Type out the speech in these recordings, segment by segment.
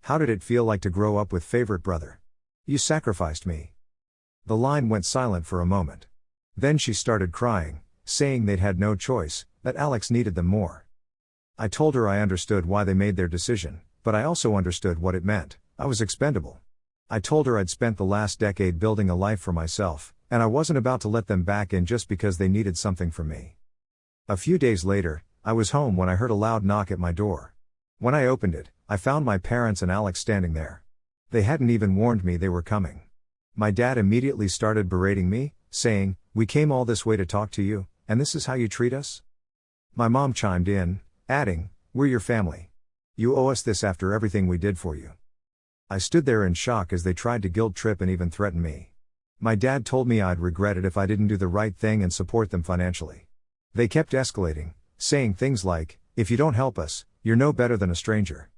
How did it feel like to grow up with favorite brother? You sacrificed me. The line went silent for a moment. Then she started crying, saying they'd had no choice, that Alex needed them more. I told her I understood why they made their decision, but I also understood what it meant. I was expendable. I told her I'd spent the last decade building a life for myself, and I wasn't about to let them back in just because they needed something from me. A few days later, I was home when I heard a loud knock at my door. When I opened it, I found my parents and Alex standing there. They hadn't even warned me they were coming. My dad immediately started berating me, saying, "We came all this way to talk to you, and this is how you treat us?" My mom chimed in, adding, "We're your family. You owe us this after everything we did for you." I stood there in shock as they tried to guilt trip and even threaten me. My dad told me I'd regret it if I didn't do the right thing and support them financially. They kept escalating, saying things like, "If you don't help us, you're no better than a stranger."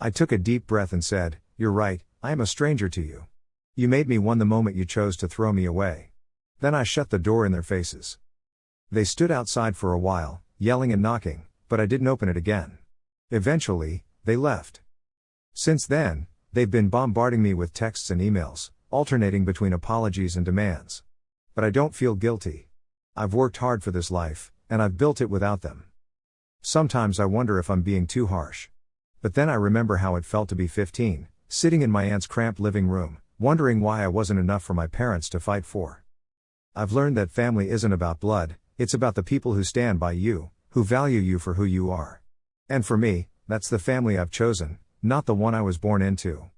I took a deep breath and said, "You're right, I am a stranger to you. You made me one the moment you chose to throw me away." Then I shut the door in their faces. They stood outside for a while, yelling and knocking, but I didn't open it again. Eventually, they left. Since then, they've been bombarding me with texts and emails, alternating between apologies and demands. But I don't feel guilty. I've worked hard for this life, and I've built it without them. Sometimes I wonder if I'm being too harsh. But then I remember how it felt to be 15, sitting in my aunt's cramped living room, wondering why I wasn't enough for my parents to fight for. I've learned that family isn't about blood, it's about the people who stand by you, who value you for who you are. And for me, that's the family I've chosen, not the one I was born into.